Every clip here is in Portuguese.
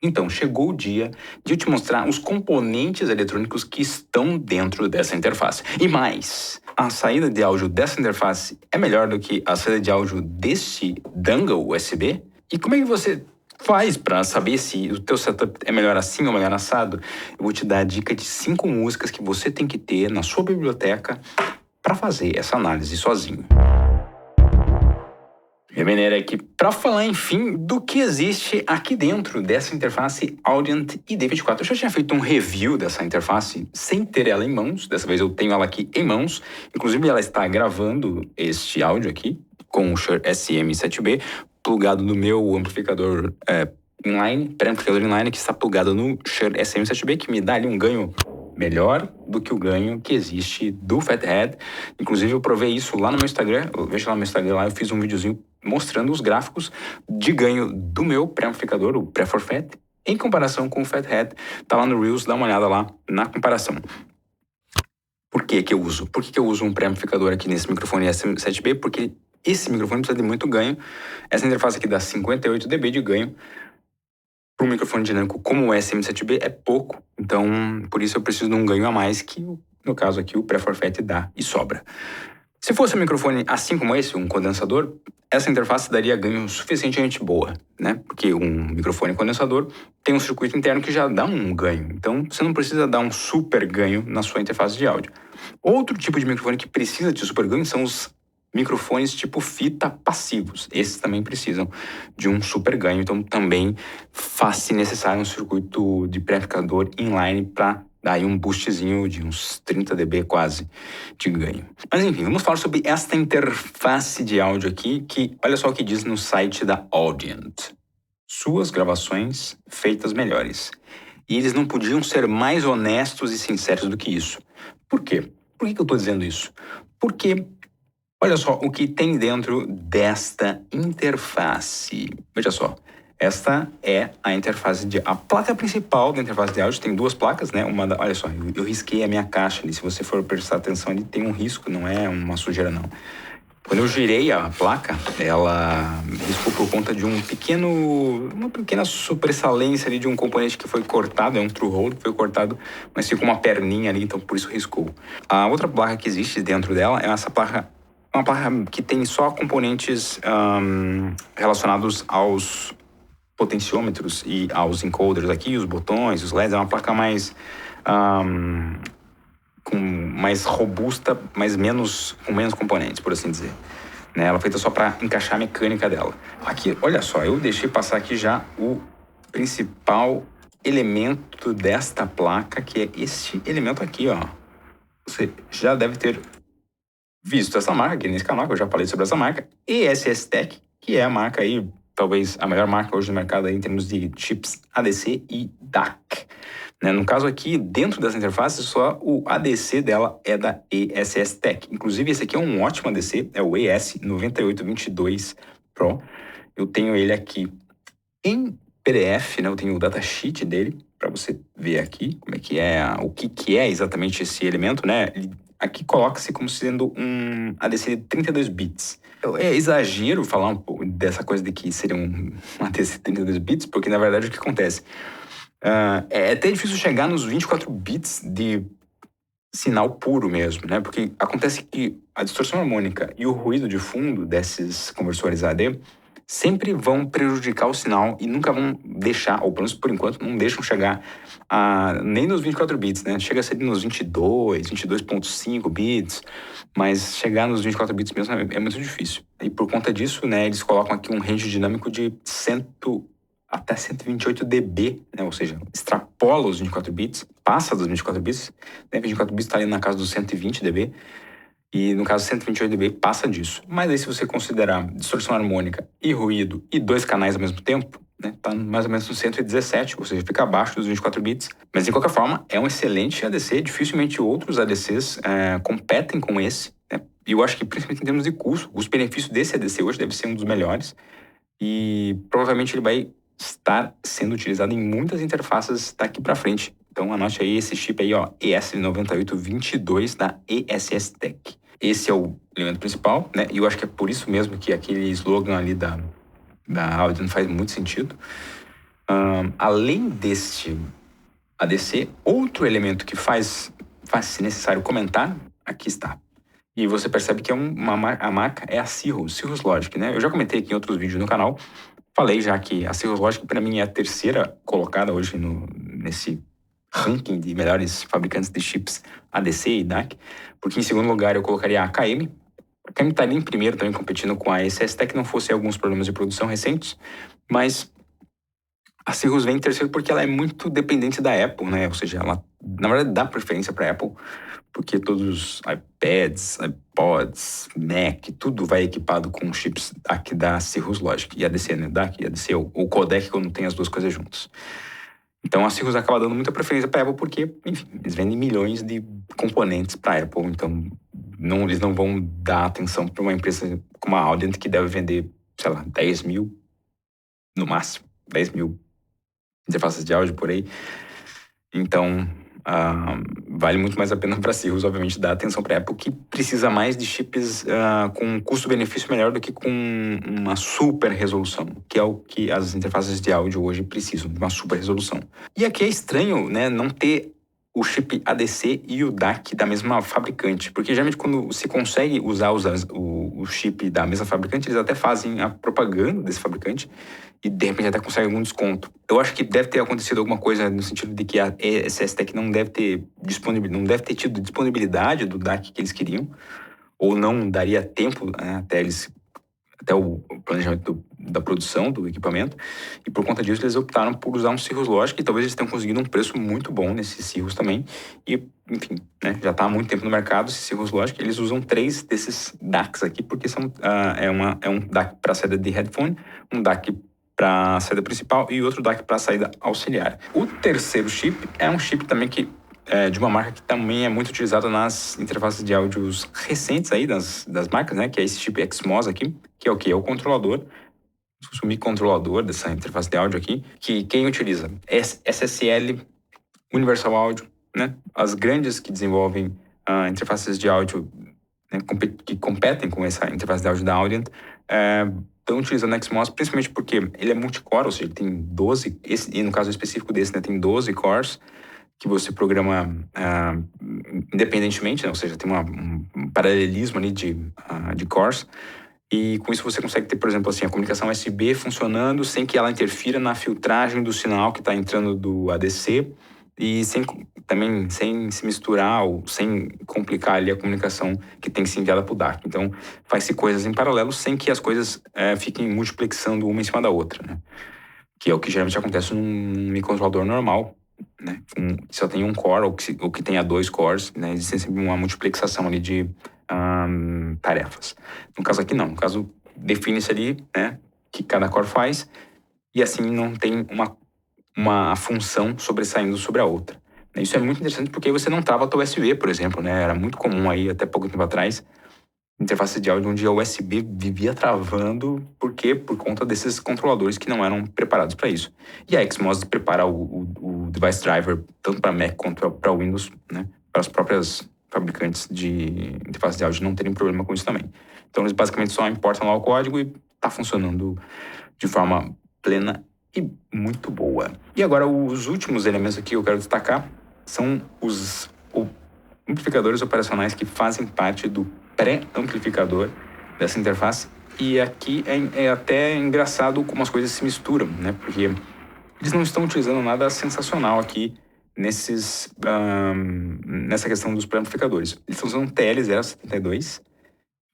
Então, chegou o dia de eu te mostrar os componentes eletrônicos que estão dentro dessa interface. E mais, a saída de áudio dessa interface é melhor do que a saída de áudio desse dongle USB? E como é que você faz para saber se o teu setup é melhor assim ou melhor assado? Eu vou te dar a dica de 5 músicas que você tem que ter na sua biblioteca para fazer essa análise sozinho. Minha maneira aqui para falar, enfim, do que existe aqui dentro dessa interface Audient ID24. Eu já tinha feito um review dessa interface sem ter ela em mãos. Dessa vez eu tenho ela aqui em mãos. Inclusive, ela está gravando este áudio aqui com o Shure SM7B plugado no meu amplificador inline, pré-amplificador inline, que está plugado no Shure SM7B, que me dá ali um ganho melhor do que o ganho que existe do Fathead. Inclusive, eu provei isso lá no meu Instagram. Veja lá no meu Instagram, lá eu fiz um videozinho mostrando os gráficos de ganho do meu pré-amplificador, o Pre4Fat, em comparação com o Fathead. Tá lá no Reels, dá uma olhada lá na comparação. Por que que eu uso? Por que eu uso um pré-amplificador aqui nesse microfone SM7B? Porque esse microfone precisa de muito ganho. Essa interface aqui dá 58 dB de ganho. Para um microfone dinâmico como o SM7B é pouco, então por isso eu preciso de um ganho a mais que, no caso aqui, o Pre4Fat dá e sobra. Se fosse um microfone assim como esse, um condensador, essa interface daria ganho suficientemente boa, né? Porque um microfone condensador tem um circuito interno que já dá um ganho, então você não precisa dar um super ganho na sua interface de áudio. Outro tipo de microfone que precisa de super ganho são os microfones tipo fita passivos. Esses também precisam de um super ganho, então também faz-se necessário um circuito de pré-amplificador inline para dar aí um boostzinho de uns 30 dB quase de ganho. Mas enfim, vamos falar sobre esta interface de áudio aqui, que olha só o que diz no site da Audient. Suas gravações feitas melhores. E eles não podiam ser mais honestos e sinceros do que isso. Por quê? Por que eu estou dizendo isso? Porque olha só o que tem dentro desta interface. Veja só, esta é a interface a placa principal da interface de áudio. Tem duas placas, né? Olha só, eu risquei a minha caixa ali. Se você for prestar atenção, ele tem um risco, não é uma sujeira, não. Quando eu girei a placa, ela riscou por conta de uma pequena sobressalência ali de um componente que foi cortado, é um true hole que foi cortado, mas ficou uma perninha ali, então por isso riscou. A outra placa que existe dentro dela é essa placa, uma placa que tem só componentes relacionados aos potenciômetros e aos encoders aqui, os botões, os LEDs. É uma placa mais mais robusta, mas com menos componentes, por assim dizer. Né? Ela é feita só para encaixar a mecânica dela. Aqui, olha só, eu deixei passar aqui já o principal elemento desta placa, que é este elemento aqui, ó. Você já deve ter visto essa marca aqui nesse canal, que eu já falei sobre essa marca, ESS Tech, que é a marca aí, talvez a melhor marca hoje no mercado aí, em termos de chips ADC e DAC. Né? No caso aqui, dentro dessa interface, só o ADC dela é da ESS Tech. Inclusive, esse aqui é um ótimo ADC, é o ES9822 Pro. Eu tenho ele aqui em PDF, né? Eu tenho o datasheet dele, para você ver aqui como é que é, o que é exatamente esse elemento, né? Aqui coloca-se como sendo um ADC de 32 bits. É exagero falar um pouco dessa coisa de que seria um ADC de 32 bits, porque na verdade o que acontece? É até difícil chegar nos 24 bits de sinal puro mesmo, né? Porque acontece que a distorção harmônica e o ruído de fundo desses conversores AD sempre vão prejudicar o sinal e nunca vão deixar, ou pelo menos por enquanto, não deixam chegar nem nos 24 bits, né? Chega a ser nos 22.5 bits, mas chegar nos 24 bits mesmo é muito difícil. E por conta disso, né, eles colocam aqui um range dinâmico de até 128 dB, né? Ou seja, extrapola os 24 bits, passa dos 24 bits, né? 24 bits está ali na casa dos 120 dB, e no caso 128 dB passa disso. Mas aí se você considerar distorção harmônica e ruído e 2 canais ao mesmo tempo, né, tá mais ou menos no 117, ou seja, fica abaixo dos 24 bits. Mas de qualquer forma, é um excelente ADC, dificilmente outros ADCs competem com esse, né? E eu acho que principalmente em termos de custo, o custo-benefício desse ADC hoje deve ser um dos melhores, e provavelmente ele vai estar sendo utilizado em muitas interfaces daqui para frente. Então anote aí esse chip aí, ó, ES9822 da ESS Tech. Esse é o elemento principal, né? E eu acho que é por isso mesmo que aquele slogan ali da Audi não faz muito sentido. Além deste ADC, outro elemento que faz-se necessário comentar, aqui está. E você percebe que a marca é a Cirrus Logic, né? Eu já comentei aqui em outros vídeos no canal, falei já que a Cirrus Logic para mim é a terceira colocada hoje nesse ranking de melhores fabricantes de chips ADC e DAC, porque em segundo lugar eu colocaria a AKM. A AKM estaria em primeiro também competindo com a SST, que não fosse alguns problemas de produção recentes, mas a Cirrus vem em terceiro porque ela é muito dependente da Apple, né? Ou seja, ela, na verdade, dá preferência para a Apple, porque todos os iPads, iPods, Mac, tudo vai equipado com chips aqui da Cirrus Logic, e ADC, né? DAC e ADC, ou codec, quando tem as duas coisas juntas. Então a Cirrus acaba dando muita preferência para a Apple porque, enfim, eles vendem milhões de componentes para a Apple, então eles não vão dar atenção para uma empresa como a Audient, que deve vender, sei lá, 10 mil, no máximo, 10 mil interfaces de áudio por aí. Então, vale muito mais a pena para a Cirrus, obviamente, dar atenção para a Apple, que precisa mais de chips com custo-benefício melhor do que com uma super resolução, que é o que as interfaces de áudio hoje precisam, de uma super resolução. E aqui é estranho, né, não ter o chip ADC e o DAC da mesma fabricante, porque geralmente quando se consegue usar o chip da mesma fabricante, eles até fazem a propaganda desse fabricante e de repente até conseguem algum desconto. Eu acho que deve ter acontecido alguma coisa no sentido de que a SSTech não deve ter tido disponibilidade do DAC que eles queriam, ou não daria tempo, né, até o planejamento da produção do equipamento, e por conta disso eles optaram por usar um Cirrus Logic, e talvez eles tenham conseguido um preço muito bom nesse Cirrus também, e enfim, né, já está há muito tempo no mercado esse Cirrus Logic. Eles usam 3 desses DACs aqui, porque é um DAC para saída de headphone, um DAC para a saída principal e outro DAC para a saída auxiliar. O terceiro chip é um chip também que de uma marca que também é muito utilizada nas interfaces de áudios recentes aí das marcas, né? Que é esse chip XMOS aqui, que é o quê? É o controlador, o microcontrolador dessa interface de áudio aqui, que quem utiliza? SSL, Universal Audio, né? As grandes que desenvolvem interfaces de áudio, né, que competem com essa interface de áudio da Audient, estão utilizando o XMOS principalmente porque ele é multicore, ou seja, ele tem 12, e no caso específico desse, né, tem 12 cores, que você programa independentemente, né? Ou seja, tem um paralelismo ali de cores, e com isso você consegue ter, por exemplo, assim, a comunicação USB funcionando sem que ela interfira na filtragem do sinal que está entrando do ADC, e também sem se misturar ou sem complicar ali a comunicação que tem que ser enviada para o DAC. Então, faz-se coisas em paralelo sem que as coisas fiquem multiplexando uma em cima da outra, né? Que é o que geralmente acontece num microcontrolador normal, né? Que só tem um core ou que tenha 2 cores, né? Existe sempre uma multiplexação ali de tarefas. No caso aqui não, no caso define-se ali, né, que cada core faz, e assim não tem uma função sobressaindo sobre a outra. Isso é muito interessante porque aí você não trava a tua USB, por exemplo, né? Era muito comum aí até pouco tempo atrás interface de áudio onde a USB vivia travando, por quê? Por conta desses controladores que não eram preparados para isso. E a XMOS prepara o device driver tanto para Mac quanto para Windows, né? Para as próprias fabricantes de interface de áudio não terem problema com isso também. Então eles basicamente só importam lá o código e está funcionando de forma plena e muito boa. E agora os últimos elementos aqui que eu quero destacar são os amplificadores operacionais que fazem parte do pré-amplificador dessa interface. E aqui é até engraçado como as coisas se misturam, né? Porque eles não estão utilizando nada sensacional aqui nessa questão dos pré-amplificadores. Eles estão usando um TL072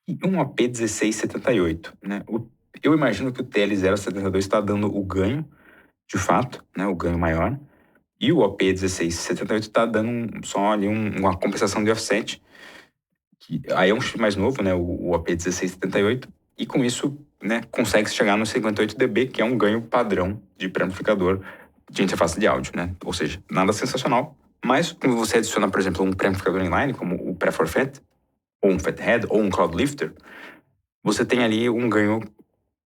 e um AP1678, né? Eu imagino que o TL072 está dando o ganho, de fato, né? O ganho maior. E o AP1678 está dando só ali uma compensação de offset, que aí é um chip mais novo, né, o AP1678, e com isso, né, consegue chegar no 58 dB, que é um ganho padrão de pré-amplificador de interface de áudio, né? Ou seja, nada sensacional, mas quando você adiciona, por exemplo, um pré-amplificador inline, como o Pre4Fat, ou um Fathead, ou um Cloud Lifter, você tem ali um ganho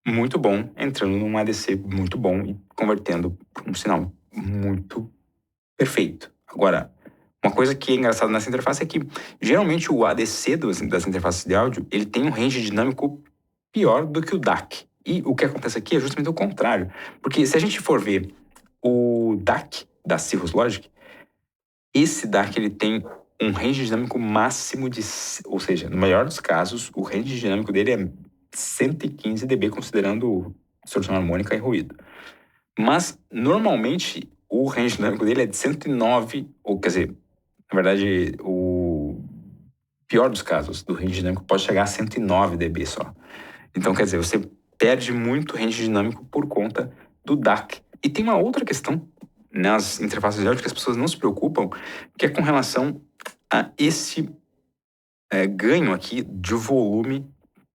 muito bom, entrando num ADC muito bom e convertendo para um sinal muito perfeito. Agora, uma coisa que é engraçada nessa interface é que, geralmente, o ADC das interfaces de áudio, ele tem um range dinâmico pior do que o DAC. E o que acontece aqui é justamente o contrário. Porque se a gente for ver O DAC, da Cirrus Logic, esse DAC ele tem um range dinâmico máximo de... Ou seja, no melhor dos casos, o range dinâmico dele é 115 dB, considerando distorção harmônica e ruído. Mas, normalmente, o range dinâmico dele é de 109, ou quer dizer, na verdade, o pior dos casos do range dinâmico pode chegar a 109 dB só. Então, quer dizer, você perde muito range dinâmico por conta do DAC. E tem uma outra questão nas interfaces de áudio que as pessoas não se preocupam, que é com relação a esse ganho aqui de volume,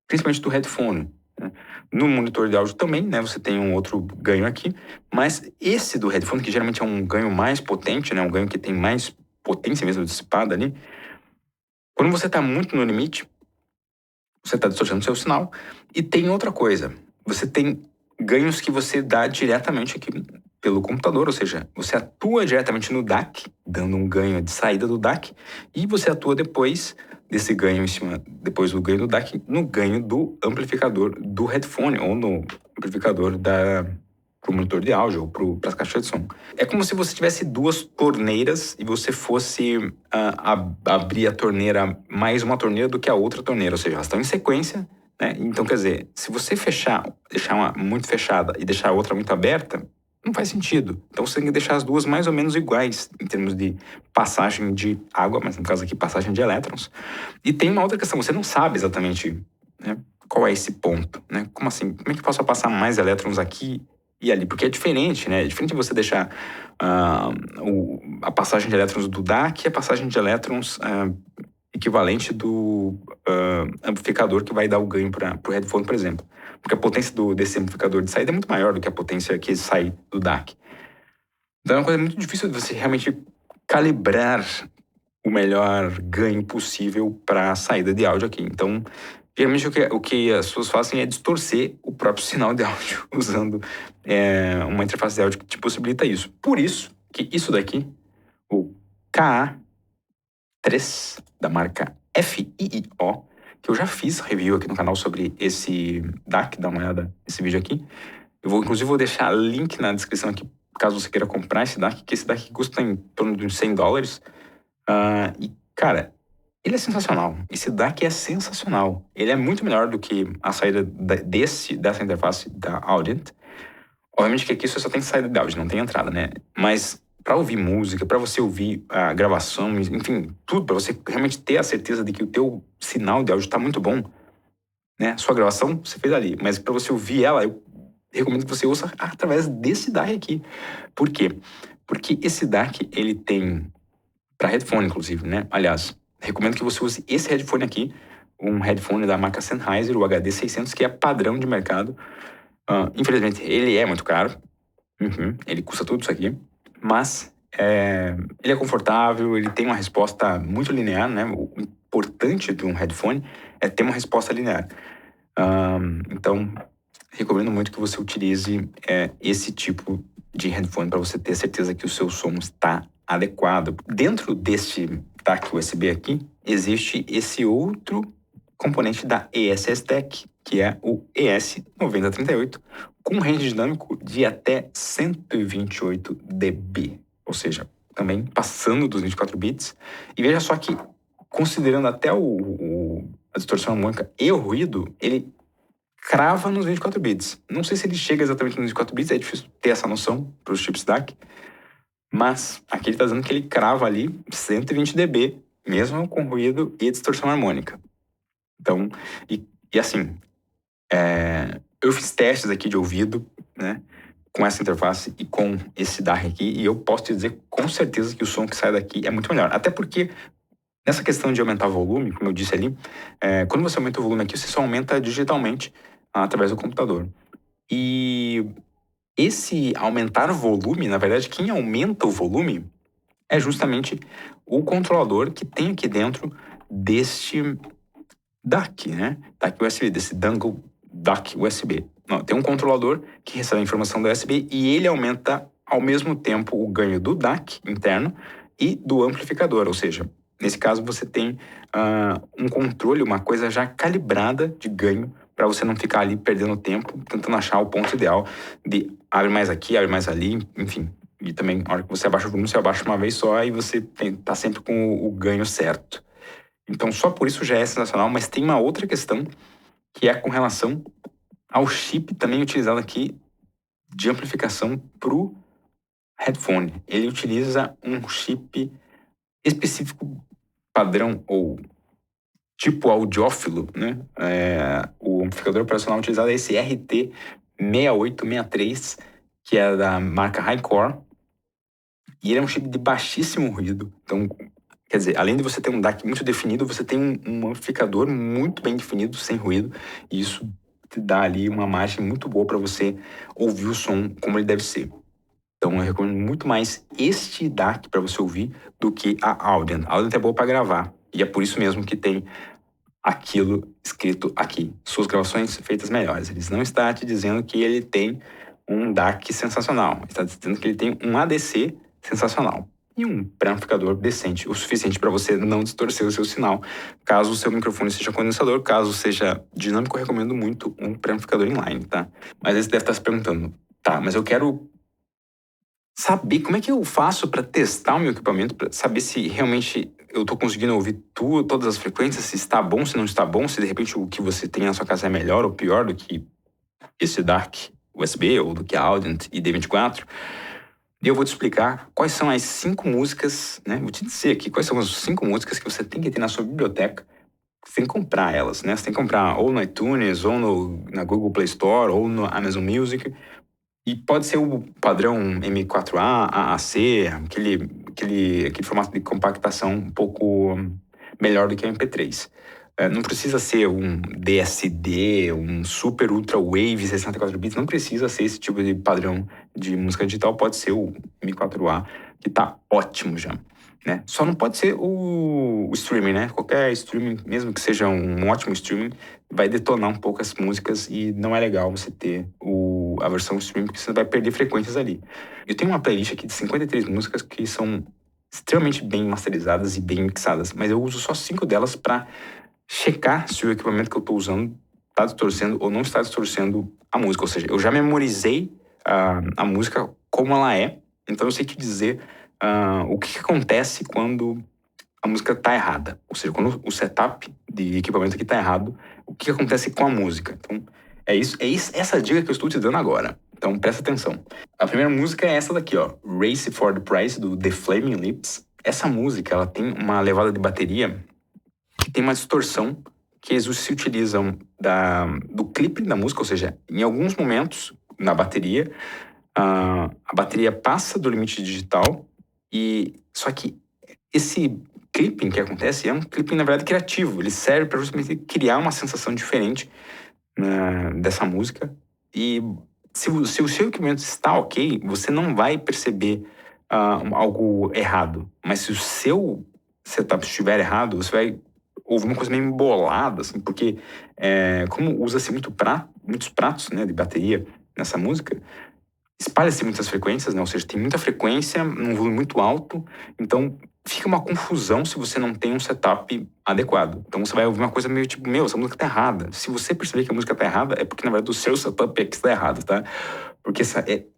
principalmente do headphone. Né? No monitor de áudio também, né, você tem um outro ganho aqui, mas esse do headphone, que geralmente é um ganho mais potente, né, um ganho que tem mais potência mesmo dissipada ali, quando você está muito no limite, você está distorcendo o seu sinal. E tem outra coisa, você tem ganhos que você dá diretamente aqui pelo computador, ou seja, você atua diretamente no DAC, dando um ganho de saída do DAC, e você atua depois desse ganho em cima, depois do ganho do DAC, no ganho do amplificador do headphone, ou no amplificador pro monitor de áudio, ou para as caixas de som. É como se você tivesse duas torneiras e você fosse abrir a torneira, mais uma torneira do que a outra torneira, ou seja, elas estão em sequência, né? Então, quer dizer, se você deixar uma muito fechada e deixar a outra muito aberta, não faz sentido. Então, você tem que deixar as duas mais ou menos iguais, em termos de passagem de água, mas no caso aqui, passagem de elétrons. E tem uma outra questão, você não sabe exatamente, né, qual é esse ponto, né? Como assim? Como é que eu posso passar mais elétrons aqui e ali? Porque é diferente, né? É diferente você deixar a passagem de elétrons do DAC e a passagem de elétrons equivalente do amplificador que vai dar o ganho para o headphone, por exemplo. Porque a potência desse amplificador de saída é muito maior do que a potência que sai do DAC. Então é uma coisa muito difícil de você realmente calibrar o melhor ganho possível para a saída de áudio aqui. Então, geralmente o que as pessoas fazem é distorcer o próprio sinal de áudio usando uma interface de áudio que te possibilita isso. Por isso que isso daqui, o KA3 da marca FIIO, que eu já fiz review aqui no canal sobre esse DAC, dá uma olhada nesse vídeo aqui. Inclusive, vou deixar link na descrição aqui, caso você queira comprar esse DAC, que esse DAC custa em torno de uns $100. E, cara, ele é sensacional. Esse DAC é sensacional. Ele é muito melhor do que a saída dessa interface da Audient. Obviamente que aqui você só tem saída de áudio, não tem entrada, né? Mas para ouvir música, para você ouvir a gravação, enfim, tudo, para você realmente ter a certeza de que o teu sinal de áudio está muito bom, né? Sua gravação você fez ali, mas para você ouvir ela, eu recomendo que você ouça através desse DAC aqui. Por quê? Porque esse DAC, ele tem para headphone, inclusive, né? Aliás, recomendo que você use esse headphone aqui, um headphone da marca Sennheiser, o HD600, que é padrão de mercado. Infelizmente, ele é muito caro. Ele custa tudo isso aqui. Mas ele é confortável, ele tem uma resposta muito linear, né? O importante de um headphone é ter uma resposta linear. Então, recomendo muito que você utilize esse tipo de headphone para você ter certeza que o seu som está adequado. Dentro deste DAC USB aqui, existe esse outro componente da ESS-TEC, que é o ES9038, com range dinâmico de até 128 dB, ou seja, também passando dos 24 bits. E veja só que, considerando até a distorção harmônica e o ruído, ele crava nos 24 bits. Não sei se ele chega exatamente nos 24 bits, é difícil ter essa noção para os chips DAC, mas aqui ele está dizendo que ele crava ali 120 dB, mesmo com ruído e distorção harmônica. Então, e assim, eu fiz testes aqui de ouvido, né, com essa interface e com esse DAC aqui, e eu posso te dizer com certeza que o som que sai daqui é muito melhor. Até porque, nessa questão de aumentar o volume, como eu disse ali, quando você aumenta o volume aqui, você só aumenta digitalmente através do computador. E esse aumentar o volume, na verdade, quem aumenta o volume é justamente o controlador que tem aqui dentro deste DAC, né? DAC USB, desse dongle DAC USB. Não, tem um controlador que recebe a informação do USB e ele aumenta ao mesmo tempo o ganho do DAC interno e do amplificador, ou seja, nesse caso você tem um controle, uma coisa já calibrada de ganho para você não ficar ali perdendo tempo tentando achar o ponto ideal de abre mais aqui, abre mais ali, enfim. E também, na hora que você abaixa o volume, você abaixa uma vez só e você tá sempre com o ganho certo. Então, só por isso já é sensacional, mas tem uma outra questão que é com relação ao chip também utilizado aqui de amplificação pro headphone. Ele utiliza um chip específico padrão ou tipo audiófilo, né? O amplificador operacional utilizado é esse RT6863, que é da marca Highcore, e ele é um chip de baixíssimo ruído. Então, quer dizer, além de você ter um DAC muito definido, você tem um amplificador muito bem definido, sem ruído, e isso te dá ali uma margem muito boa para você ouvir o som como ele deve ser. Então, eu recomendo muito mais este DAC para você ouvir do que a Audient. A Audient é boa para gravar, e é por isso mesmo que tem aquilo escrito aqui. Suas gravações feitas melhores. Eles não estão te dizendo que ele tem um DAC sensacional. Está dizendo que ele tem um ADC sensacional. E um pré-amplificador decente, o suficiente para você não distorcer o seu sinal. Caso o seu microfone seja condensador, caso seja dinâmico, eu recomendo muito um pré-amplificador inline, tá? Mas aí você deve estar se perguntando, tá, mas eu quero saber como é que eu faço para testar o meu equipamento, para saber se realmente eu estou conseguindo ouvir todas as frequências, se está bom, se não está bom, se de repente o que você tem na sua casa é melhor ou pior do que esse DAC USB ou do que a Audient ID24. E eu vou te explicar quais são as 5 músicas, né? Vou te dizer aqui quais são as 5 músicas que você tem que ter na sua biblioteca. Você tem que comprar elas, né? Você tem que comprar ou no iTunes, ou na Google Play Store, ou no Amazon Music. E pode ser o padrão M4A, AAC, aquele formato de compactação um pouco melhor do que o MP3. Não precisa ser um DSD, um Super Ultra Wave 64 bits, não precisa ser esse tipo de padrão de música digital, pode ser o M4A, que tá ótimo já. Né? Só não pode ser o streaming, né? Qualquer streaming, mesmo que seja um ótimo streaming, vai detonar um pouco as músicas e não é legal você ter a versão streaming, porque você vai perder frequências ali. Eu tenho uma playlist aqui de 53 músicas que são extremamente bem masterizadas e bem mixadas, mas eu uso só 5 delas para checar se o equipamento que eu estou usando está distorcendo ou não está distorcendo a música. Ou seja, eu já memorizei a música como ela é, então eu sei te dizer o que acontece quando a música está errada. Ou seja, quando o setup de equipamento aqui está errado, o que acontece com a música. Então, essa dica que eu estou te dando agora. Então, presta atenção. A primeira música é essa daqui, ó. Race for the Prize, do The Flaming Lips. Essa música, ela tem uma levada de bateria que tem uma distorção que eles se utilizam do clipe da música, ou seja, em alguns momentos na bateria, a bateria passa do limite digital, só que esse clipping que acontece é um clipping, na verdade, criativo. Ele serve para justamente criar uma sensação diferente dessa música. E se o seu equipamento está ok, você não vai perceber algo errado. Mas se o seu setup estiver errado, você vai ouvir uma coisa meio embolada, assim, porque como usa-se muitos pratos, né, de bateria nessa música, espalha-se muitas frequências, né? Ou seja, tem muita frequência num volume muito alto, então fica uma confusão se você não tem um setup adequado. Então você vai ouvir uma coisa meio tipo, essa música tá errada. Se você perceber que a música tá errada, é porque na verdade o seu setup é que está errado, tá? Porque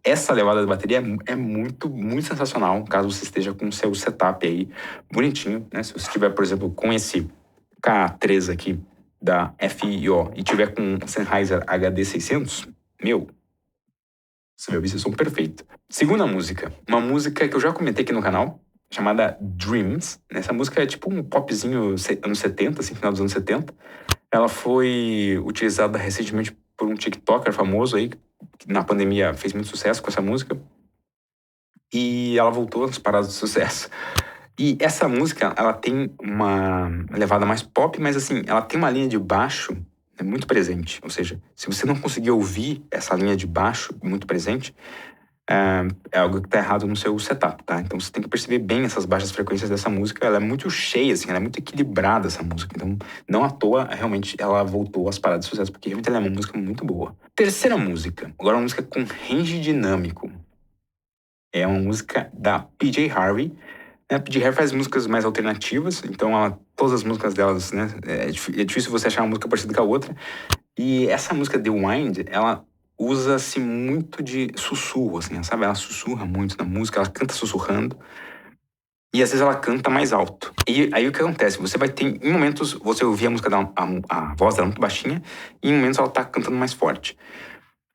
essa levada de bateria é muito, muito sensacional, caso você esteja com o seu setup aí bonitinho, né? Se você estiver, por exemplo, com esse K3 aqui da FIO e tiver com o Sennheiser HD600, você vai ouvir esse som perfeito. Segunda música. Uma música que eu já comentei aqui no canal, chamada Dreams. Essa música é tipo um popzinho anos 70, assim, final dos anos 70. Ela foi utilizada recentemente por um TikToker famoso aí, que na pandemia fez muito sucesso com essa música. E ela voltou nas paradas de sucesso. E essa música, ela tem uma levada mais pop, mas assim, ela tem uma linha de baixo muito presente. Ou seja, se você não conseguir ouvir essa linha de baixo muito presente, é algo que está errado no seu setup, tá? Então você tem que perceber bem essas baixas frequências dessa música. Ela é muito cheia, assim, ela é muito equilibrada, essa música. Então, não à toa, realmente, ela voltou às paradas de sucesso, porque realmente ela é uma música muito boa. Terceira música. Agora uma música com range dinâmico. É uma música da PJ Harvey. A PJ Harvey faz músicas mais alternativas, então todas as músicas delas, né, é difícil você achar uma música parecida com a outra. E essa música, The Wind, ela usa-se muito de sussurro, assim, sabe? Ela sussurra muito na música, ela canta sussurrando. E às vezes ela canta mais alto. E aí o que acontece? Você vai ter, em momentos, você ouvir a música dela, a voz dela muito baixinha, e em momentos ela tá cantando mais forte.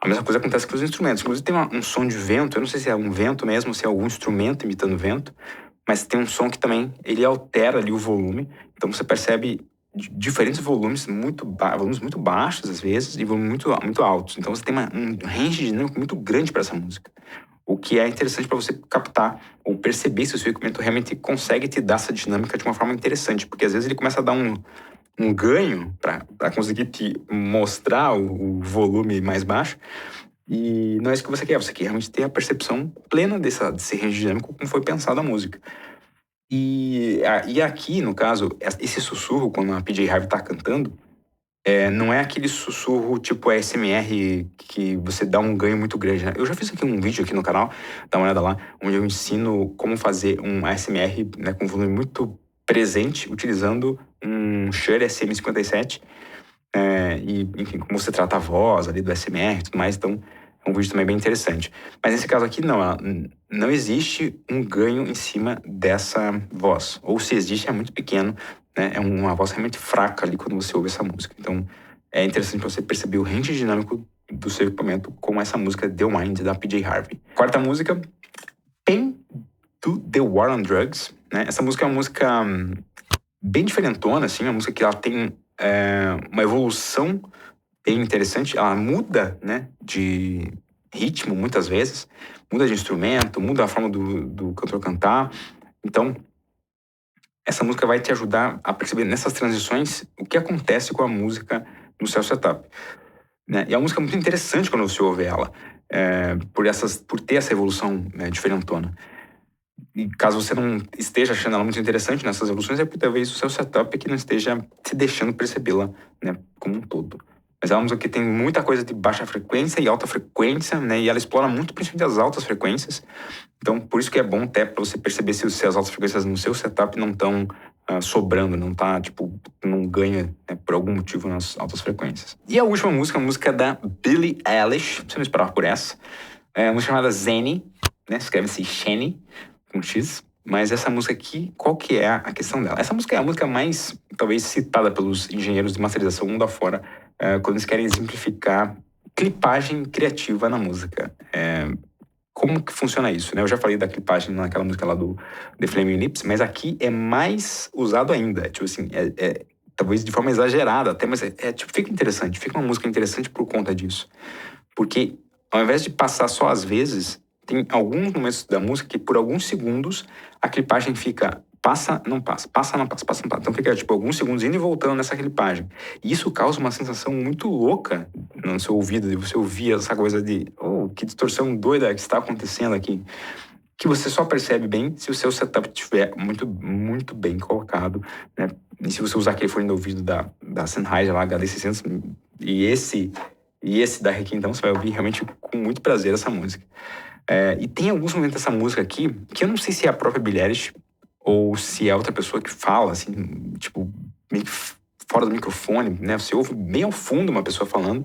A mesma coisa acontece com os instrumentos. Inclusive tem um som de vento, eu não sei se é um vento mesmo, se é algum instrumento imitando vento, mas tem um som que também, ele altera ali o volume. Então você percebe diferentes volumes, volumes muito baixos às vezes, e volumes muito altos. Então você tem um range dinâmico muito grande para essa música. O que é interessante para você captar ou perceber se o seu equipamento realmente consegue te dar essa dinâmica de uma forma interessante, porque às vezes ele começa a dar um ganho para conseguir te mostrar o volume mais baixo, e não é isso que você quer. Você quer realmente ter a percepção plena desse range dinâmico como foi pensada a música. E aqui, no caso, esse sussurro, quando a PJ Harvey tá cantando, não é aquele sussurro tipo ASMR que você dá um ganho muito grande, né? Eu já fiz aqui um vídeo aqui no canal, dá uma olhada lá, onde eu ensino como fazer um ASMR, né, com volume muito presente, utilizando um Shure SM57, e, enfim, como você trata a voz ali do ASMR e tudo mais. Então, é um vídeo também bem interessante. Mas nesse caso aqui, não existe um ganho em cima dessa voz. Ou se existe, é muito pequeno, né? É uma voz realmente fraca ali quando você ouve essa música. Então, é interessante você perceber o range dinâmico do seu equipamento com essa música The Wind, da PJ Harvey. Quarta música, Pain to the War on Drugs, né? Essa música é uma música bem diferentona, assim, uma música que ela tem uma evolução bem interessante. Ela muda, né, de ritmo muitas vezes, muda de instrumento, muda a forma do cantor cantar. Então, essa música vai te ajudar a perceber nessas transições o que acontece com a música no seu setup, né? E é uma música muito interessante quando você ouve ela, por ter essa evolução, né, diferentona. E caso você não esteja achando ela muito interessante nessas evoluções, é porque talvez o seu setup que não esteja te deixando percebê-la, né, como um todo. Mas é uma música que tem muita coisa de baixa frequência e alta frequência, né, e ela explora muito principalmente as altas frequências. Então, por isso que é bom até para você perceber se as altas frequências no seu setup não estão sobrando, não tá, tipo, não ganha, né, por algum motivo nas altas frequências. E a última música, a música da Billie Eilish, você não esperava por essa, é uma música chamada Xenny, né, escreve-se Xenny, com X, mas essa música aqui, qual que é a questão dela? Essa música é a música mais, talvez, citada pelos engenheiros de masterização mundo afora, quando eles querem exemplificar clipagem criativa na música. Como que funciona isso, né? Eu já falei da clipagem naquela música lá do The Flaming Lips, mas aqui é mais usado ainda. Tipo assim, talvez de forma exagerada até, mas tipo, fica interessante, fica uma música interessante por conta disso. Porque ao invés de passar só às vezes, tem alguns momentos da música que por alguns segundos a clipagem fica passa, não passa, passa, não passa, passa, não passa. Então fica tipo alguns segundos indo e voltando nessa clipagem. E isso causa uma sensação muito louca no seu ouvido, de você ouvir essa coisa de, oh, que distorção doida que está acontecendo aqui. Que você só percebe bem se o seu setup estiver muito, muito bem colocado, né? E se você usar aquele fone de ouvido da Sennheiser lá, HD600, e esse da Requiem, então você vai ouvir realmente com muito prazer essa música. E tem alguns momentos dessa música aqui que eu não sei se é a própria Billie Eilish ou se é outra pessoa que fala, assim, tipo, meio que fora do microfone, né? Você ouve bem ao fundo uma pessoa falando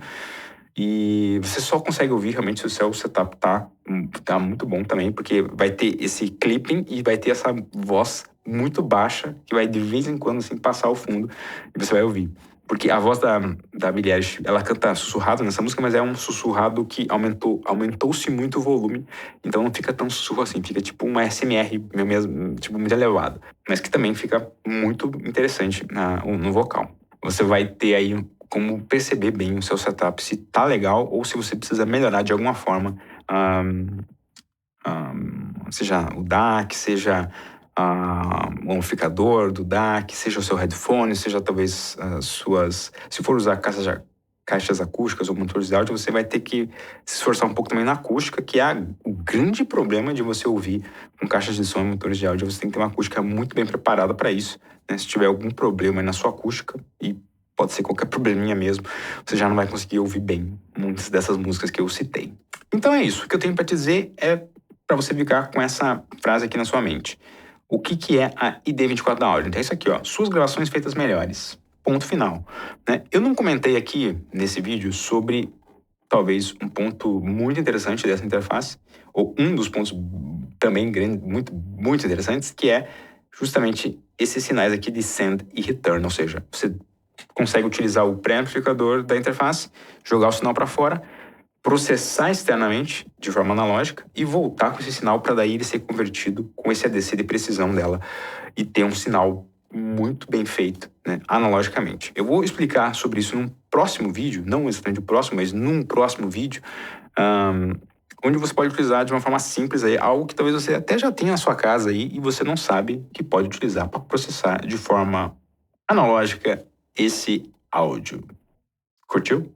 e você só consegue ouvir realmente se o seu setup tá muito bom também, porque vai ter esse clipping e vai ter essa voz muito baixa que vai de vez em quando, assim, passar ao fundo e você vai ouvir. Porque a voz da Billie Eilish, ela canta sussurrado nessa música, mas é um sussurrado que aumentou-se muito o volume, então não fica tão sussurro assim, fica tipo uma SMR mesmo, tipo muito elevado, mas que também fica muito interessante no vocal. Você vai ter aí como perceber bem o seu setup, se tá legal ou se você precisa melhorar de alguma forma, seja o DAC, seja o amplificador do DAC, seja o seu headphone, seja talvez as suas... Se for usar caixas acústicas ou motores de áudio, você vai ter que se esforçar um pouco também na acústica, que é o grande problema de você ouvir com caixas de som e motores de áudio. Você tem que ter uma acústica muito bem preparada para isso, né? Se tiver algum problema na sua acústica, e pode ser qualquer probleminha mesmo, você já não vai conseguir ouvir bem muitas dessas músicas que eu citei. Então é isso. O que eu tenho para te dizer é para você ficar com essa frase aqui na sua mente. O que é a ID24 da Audio? Então é isso aqui, ó. Suas gravações feitas melhores. Ponto final, né? Eu não comentei aqui nesse vídeo sobre talvez um ponto muito interessante dessa interface, ou um dos pontos também muito interessantes, que é justamente esses sinais aqui de send e return, ou seja, você consegue utilizar o pré-amplificador da interface, jogar o sinal para fora, processar externamente de forma analógica e voltar com esse sinal para daí ele ser convertido com esse ADC de precisão dela e ter um sinal muito bem feito, né, analogicamente. Eu vou explicar sobre isso num próximo vídeo, não exatamente o próximo, mas num próximo vídeo, onde você pode utilizar de uma forma simples aí, algo que talvez você até já tenha na sua casa aí e você não sabe que pode utilizar para processar de forma analógica esse áudio. Curtiu?